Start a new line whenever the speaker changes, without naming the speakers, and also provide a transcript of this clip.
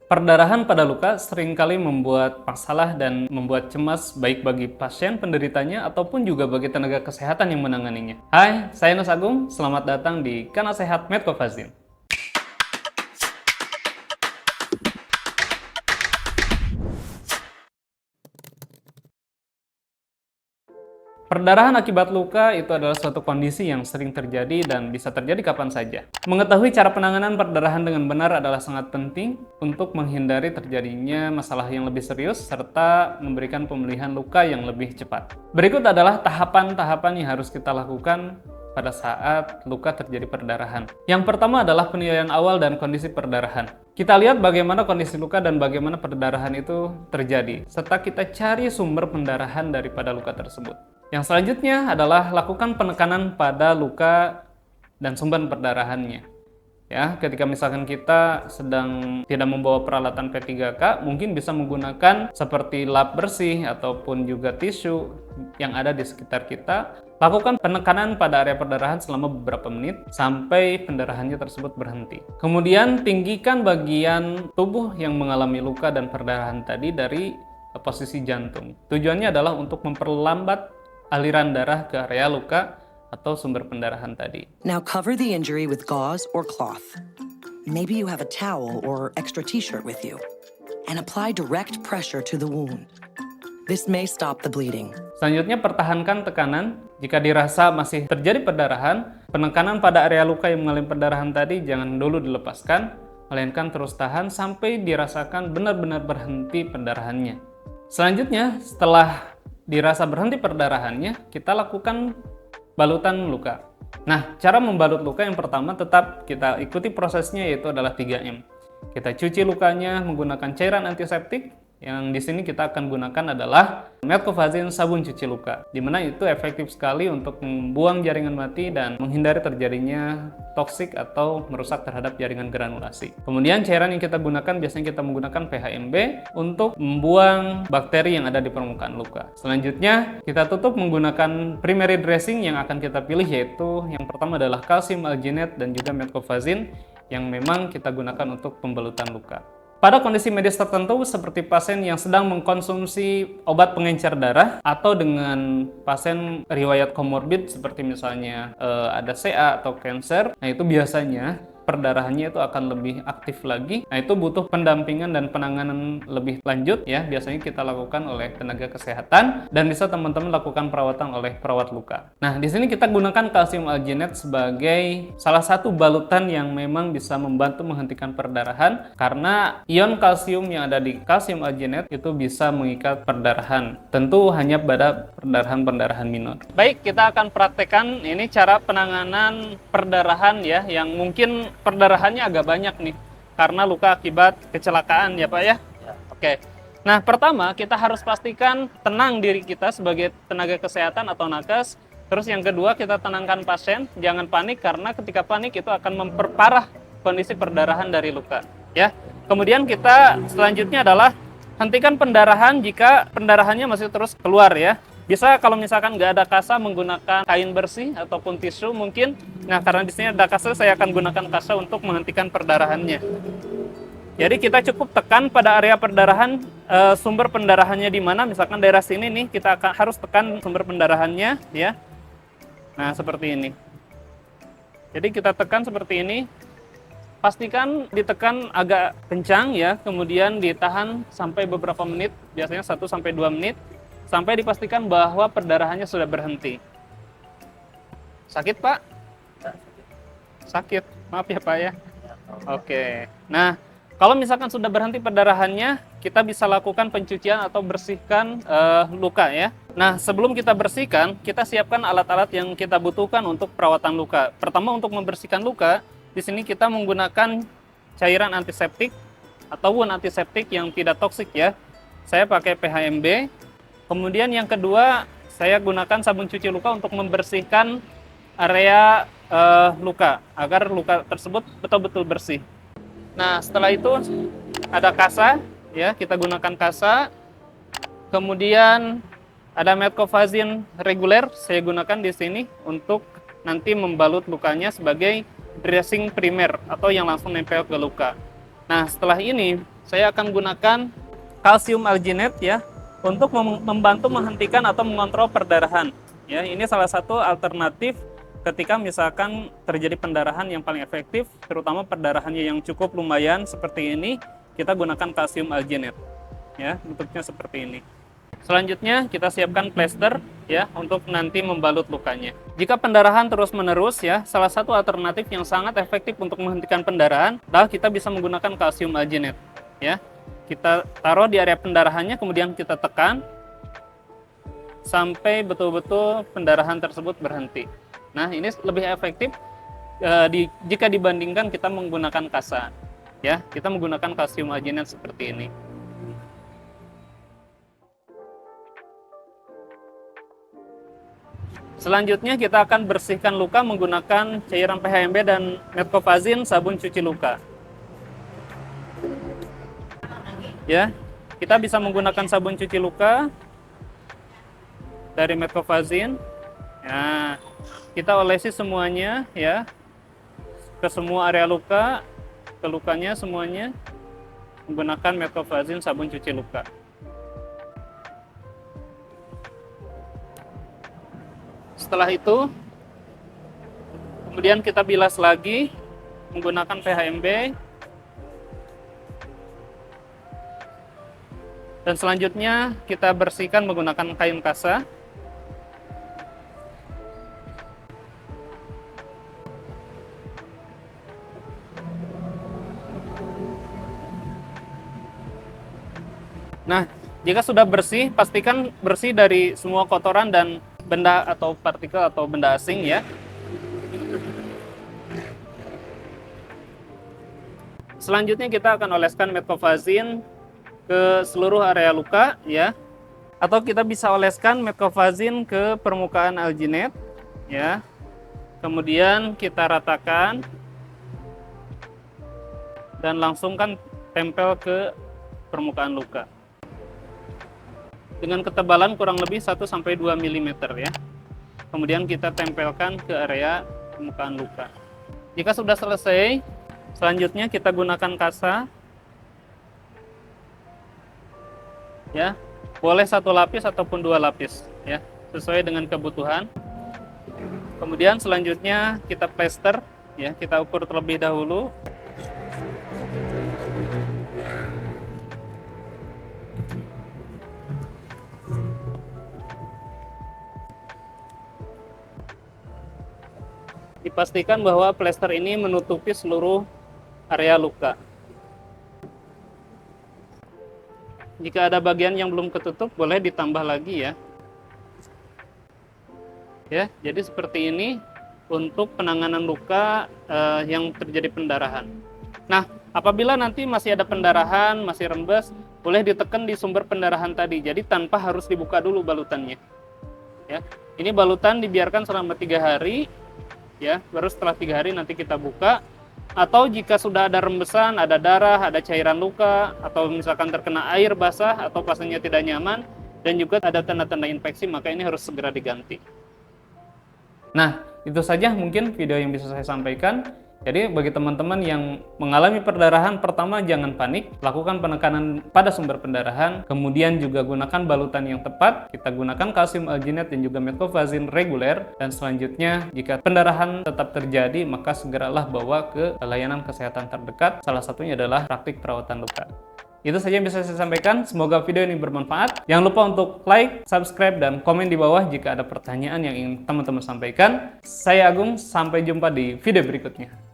Perdarahan pada luka seringkali membuat masalah dan membuat cemas baik bagi pasien penderitanya ataupun juga bagi tenaga kesehatan yang menanganinya. Hai, saya Nus Agung, selamat datang di Kanal Sehat Medcovazin. Perdarahan akibat luka itu adalah suatu kondisi yang sering terjadi dan bisa terjadi kapan saja. Mengetahui cara penanganan perdarahan dengan benar adalah sangat penting untuk menghindari terjadinya masalah yang lebih serius serta memberikan pemulihan luka yang lebih cepat. Berikut adalah tahapan-tahapan yang harus kita lakukan pada saat luka terjadi perdarahan. Yang pertama adalah penilaian awal dan kondisi perdarahan. Kita lihat bagaimana kondisi luka dan bagaimana perdarahan itu terjadi, serta kita cari sumber pendarahan daripada luka tersebut. Yang selanjutnya adalah lakukan penekanan pada luka dan sumber perdarahannya. Ya, ketika misalkan kita sedang tidak membawa peralatan P3K, mungkin bisa menggunakan seperti lap bersih ataupun juga tisu yang ada di sekitar kita. Lakukan penekanan pada area perdarahan selama beberapa menit sampai pendarahannya tersebut berhenti. Kemudian tinggikan bagian tubuh yang mengalami luka dan perdarahan tadi dari posisi jantung. Tujuannya adalah untuk memperlambat aliran darah ke area luka atau sumber pendarahan tadi.
Now cover the injury with gauze or cloth. Maybe you have a towel or extra t-shirt with you. And apply direct pressure to the wound. This may stop the bleeding.
Selanjutnya, pertahankan tekanan. Jika dirasa masih terjadi perdarahan, penekanan pada area luka yang mengalami perdarahan tadi jangan dulu dilepaskan, melainkan terus tahan sampai dirasakan benar-benar berhenti perdarahannya. Selanjutnya, setelah dirasa berhenti perdarahannya, kita lakukan balutan luka. Nah, cara membalut luka yang pertama tetap kita ikuti prosesnya, yaitu adalah 3M. Kita cuci lukanya menggunakan cairan antiseptik. Yang di sini kita akan gunakan adalah Medcovazin sabun cuci luka, di mana itu efektif sekali untuk membuang jaringan mati dan menghindari terjadinya toksik atau merusak terhadap jaringan granulasi. Kemudian cairan yang kita gunakan biasanya kita menggunakan PHMB untuk membuang bakteri yang ada di permukaan luka. Selanjutnya kita tutup menggunakan primary dressing yang akan kita pilih, yaitu yang pertama adalah calcium alginate dan juga Medcovazin yang memang kita gunakan untuk pembalutan luka. Pada kondisi medis tertentu seperti pasien yang sedang mengkonsumsi obat pengencer darah atau dengan pasien riwayat komorbid seperti misalnya ada CA atau kanker, nah itu biasanya perdarahannya itu akan lebih aktif lagi. Nah itu butuh pendampingan dan penanganan lebih lanjut ya, biasanya kita lakukan oleh tenaga kesehatan dan bisa teman-teman lakukan perawatan oleh perawat luka. Nah di sini kita gunakan calcium alginate sebagai salah satu balutan yang memang bisa membantu menghentikan perdarahan karena ion kalsium yang ada di calcium alginate itu bisa mengikat perdarahan. Tentu hanya pada perdarahan-perdarahan minor. Baik, kita akan praktekkan ini cara penanganan perdarahan ya, yang mungkin perdarahannya agak banyak nih karena luka akibat kecelakaan ya Pak ya. Oke. Nah, pertama kita harus pastikan tenang diri kita sebagai tenaga kesehatan atau nakes. Terus yang kedua, kita tenangkan pasien, jangan panik karena ketika panik itu akan memperparah kondisi perdarahan dari luka ya. Kemudian kita selanjutnya adalah hentikan pendarahan jika pendarahannya masih terus keluar ya. Bisa kalau misalkan nggak ada kasa menggunakan kain bersih ataupun tisu mungkin. Nah karena di sini ada kasa, saya akan gunakan kasa untuk menghentikan perdarahannya. Jadi kita cukup tekan pada area perdarahan, sumber pendarahannya di mana. Misalkan daerah sini nih, kita harus tekan sumber pendarahannya ya. Nah seperti ini. Jadi kita tekan seperti ini. Pastikan ditekan agak kencang ya, kemudian ditahan sampai beberapa menit, biasanya 1-2 menit. Sampai dipastikan bahwa perdarahannya sudah berhenti. Sakit Pak? Sakit, maaf ya Pak ya. Oke, nah kalau misalkan sudah berhenti perdarahannya, kita bisa lakukan pencucian atau bersihkan luka ya. Nah sebelum kita bersihkan, kita siapkan alat-alat yang kita butuhkan untuk perawatan luka. Pertama untuk membersihkan luka, di sini kita menggunakan cairan antiseptik atau wound antiseptik yang tidak toksik ya. Saya pakai PHMB. Kemudian yang kedua, saya gunakan sabun cuci luka untuk membersihkan area luka, agar luka tersebut betul-betul bersih. Nah, setelah itu ada kasa, ya kita gunakan kasa. Kemudian ada Medcovazin reguler, saya gunakan di sini untuk nanti membalut lukanya sebagai dressing primer atau yang langsung nempel ke luka. Nah, setelah ini saya akan gunakan kalsium alginate ya untuk membantu menghentikan atau mengontrol perdarahan. Ya, ini salah satu alternatif ketika misalkan terjadi pendarahan yang paling efektif, terutama perdarahannya yang cukup lumayan seperti ini, kita gunakan kalsium alginate. Ya, bentuknya seperti ini. Selanjutnya kita siapkan plester ya untuk nanti membalut lukanya. Jika pendarahan terus-menerus ya, salah satu alternatif yang sangat efektif untuk menghentikan pendarahan adalah kita bisa menggunakan kalsium alginate ya. Kita taruh di area pendarahannya, kemudian kita tekan sampai betul-betul pendarahan tersebut berhenti. Nah, ini lebih efektif jika dibandingkan kita menggunakan kasa. Ya, kita menggunakan kalsium alginate seperti ini. Selanjutnya kita akan bersihkan luka menggunakan cairan PHMB dan Metcofazine sabun cuci luka. Ya, kita bisa menggunakan sabun cuci luka dari Metcofazine. Nah, kita olesi semuanya ya ke semua area luka, ke lukanya semuanya menggunakan Metcofazine sabun cuci luka. Setelah itu, kemudian kita bilas lagi menggunakan PHMB. Dan selanjutnya kita bersihkan menggunakan kain kasa. Nah, jika sudah bersih, pastikan bersih dari semua kotoran dan benda atau partikel atau benda asing ya. Selanjutnya kita akan oleskan Metcofazine ke seluruh area luka ya. Atau kita bisa oleskan Metcofazine ke permukaan alginate ya. Kemudian kita ratakan dan langsungkan tempel ke permukaan luka. Dengan ketebalan kurang lebih 1-2 mm ya. Kemudian kita tempelkan ke area permukaan luka. Jika sudah selesai, selanjutnya kita gunakan kasa. Ya, boleh 1 lapis ataupun 2 lapis ya, sesuai dengan kebutuhan. Kemudian selanjutnya kita plester ya, kita ukur terlebih dahulu. Dipastikan bahwa plester ini menutupi seluruh area luka. Jika ada bagian yang belum ketutup, boleh ditambah lagi ya. Ya, jadi seperti ini untuk penanganan luka yang terjadi pendarahan. Nah, apabila nanti masih ada pendarahan, masih rembes, boleh ditekan di sumber pendarahan tadi. Jadi tanpa harus dibuka dulu balutannya. Ya, ini balutan dibiarkan selama 3 hari. Ya, baru setelah 3 hari nanti kita buka. Atau jika sudah ada rembesan, ada darah, ada cairan luka, atau misalkan terkena air basah atau pasiennya tidak nyaman dan juga ada tanda-tanda infeksi, maka ini harus segera diganti. Nah, itu saja mungkin video yang bisa saya sampaikan. Jadi bagi teman-teman yang mengalami perdarahan, pertama jangan panik, lakukan penekanan pada sumber pendarahan, kemudian juga gunakan balutan yang tepat, kita gunakan kalsium alginate dan juga Metcofazine reguler, dan selanjutnya jika pendarahan tetap terjadi, maka segeralah bawa ke layanan kesehatan terdekat, salah satunya adalah praktik perawatan luka. Itu saja yang bisa saya sampaikan, semoga video ini bermanfaat. Jangan lupa untuk like, subscribe, dan komen di bawah jika ada pertanyaan yang ingin teman-teman sampaikan. Saya Agung, sampai jumpa di video berikutnya.